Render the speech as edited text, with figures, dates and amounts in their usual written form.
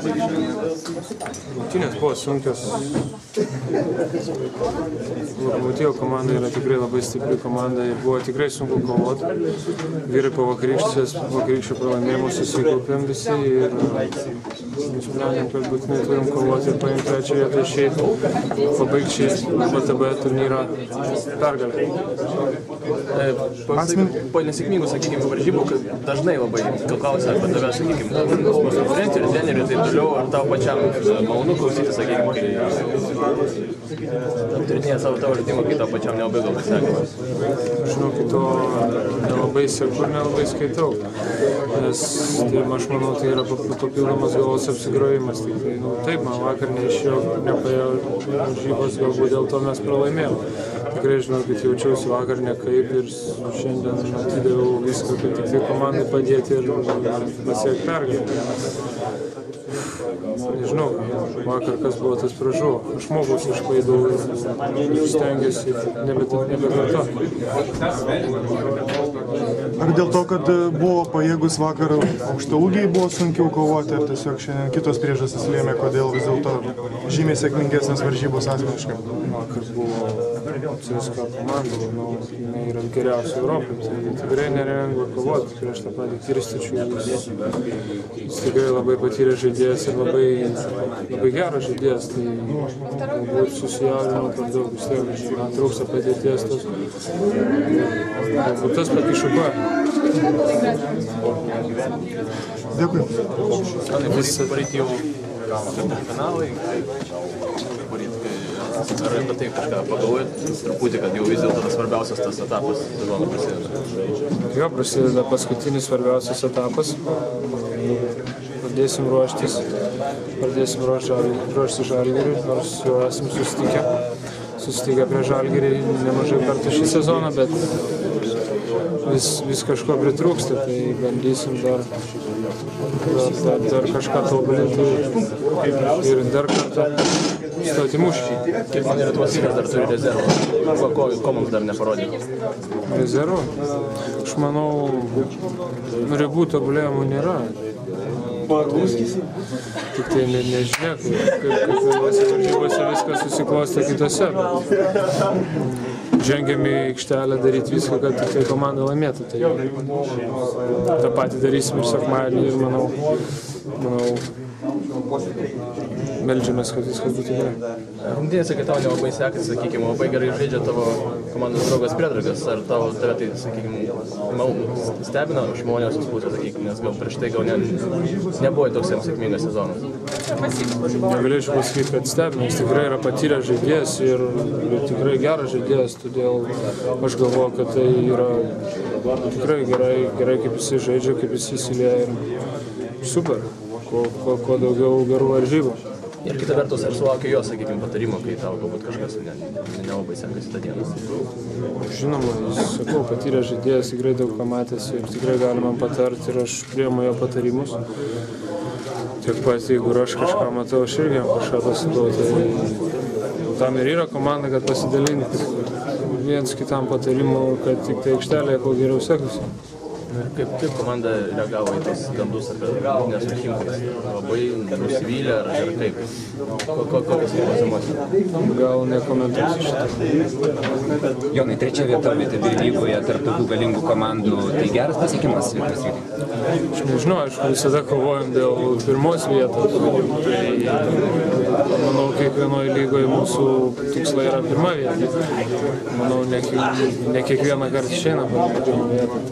Rungtynės buvo sunkios. Lokomotyvo komanda yra tikrai labai stipri komanda ir buvo tikrai sunku kovoti. Vyrai po vakarykščio pralaimėjimo susikaupėm visi ir nusprendėm, kad būtinai turim kovoti ir paimti trečią vietą išeiti, pabaigti šį VTB turnyrą pergalę. Po nesėkmingų, sakykime, varžybų, dažnai labai klausia apie tave, sakykime, mūsų konkurencijų ir trenerių ir taip toliau, ar tau pačiam malonu klausyti, sakykime, kai aptarinėja savo tavo žaidimą, kai tau pačiam nelabai gal pasakė. Žinau, kai to nelabai seku ir nelabai skaitau, nes aš manau, tai yra papildomas galvos apsigrojimas. Taip, man vakar neišėjo, nepaėjo varžybos, galbūt dėl to mes pralaimėjom. Tikrai žinau, kad jaučiausi vakar nekaip ir šiandien atidaviau viską, kad tik tai komandai padėti ir pasiekti pergalę. Nežinau, vakar kas buvo tas pražuvo. Aš mokiausi iš klaidų ir stengiuosi nebekartoti. Ar dėl to, kad buvo pajėgus vakar aukštaūgiai, buvo sunkiau kovoti, ar tiesiog šiandien kitos priežastys lėmė, kodėl vis dėlto žymiai sėkmingesnės varžybos asmeniškai? Vakar buvo CSKA komanda, manau, jinai yra geriausia Europoje, tai tikrai nelengva kovoti prieš tą patį Kirstičių. Jis tikrai labai patyrė žaidėjas ir labai geras žaidėjas, tai galbūt susijaudinau per daug, vis tiek man trūksta patirties tos. Galbūt tas pakišo koją. Dėkui. Pareit jau kanalai, ar apie tai kažką pagalvojat truputį, kad jau vis dėlto svarbiausias tas etapas sezono prasideda? Jo, prasideda paskutinis svarbiausias etapas. Pradėsim ruoštis Žalgiriui, nors jau esam susitikę prie Žalgirį nemažai kartų šį sezoną, bet vis kažko pritrūksta, tai bandysim dar kažką tobulinti ir dar kartą stoti mūšį. Kaip man Lietuvos rytas dar turi rezervą? Ko mums dar neparodė? Rezervų? Aš manau, ribų tobulėjimų nėra. Tik tai nežinia, kaip vienose varžybose viskas susiklostė kitose. Žengiam į aikštelę daryti viską, kad tik tai komanda laimėtų. Tai tą patį darysim ir sekmadienį ir manau, meldžiamės, kad viskas būtų gerai. Rungtynėse, kai tau nelabai sekasi, sakykime, labai gerai žaidžia tavo komandos draugas Predragas, ar tave tai, sakykime, stebina žmonės pusės, sakykime, nes gal prieš tai gal nebuvo toks jam sėkmingas sezonas? Negalėčiau pasakyti, kad stebina, jis tikrai yra patyręs žaidėjas ir tikrai geras žaidėjas, todėl aš galvoju, kad tai yra tikrai gerai kaip jis žaidžia, kaip jis įsilieja ir super, kuo daugiau gerų varžybų. Ir kita vertus, ar sulaukia jo, sakykime, patarimo, kai tau galbūt kažkas nelabai sekasi tą dieną? Žinoma, jis, sakau, patyręs žaidėjas, tikrai daug pamatęs ir tikrai gali man patarti ir aš priimu jo patarimus. Tiek pat, jeigu aš kažką matau, aš irgi jam kažką pasakau, tai tam ir yra komanda, kad pasidalinti viens kitam patarimu, kad tik tai aikštelėje kuo geriau sekasi. Kaip komanda reagavo į tos gandus apie nesurinkus? Labai nusivylę ar kaip? Kokios emocijos? Gal nekomentuosiu šitą. Jonai, trečia vieta VTB lygoje tarp tokių galingų komandų. Tai geras pasiekimas Lietuvos rytui? Aš nežinau, aišku, visada kovojam dėl pirmos vietos. Manau, kiekvienoje lygoje mūsų tikslai yra pirma vieta. Manau, ne kiekvieną kartą išeina pirmą vietą.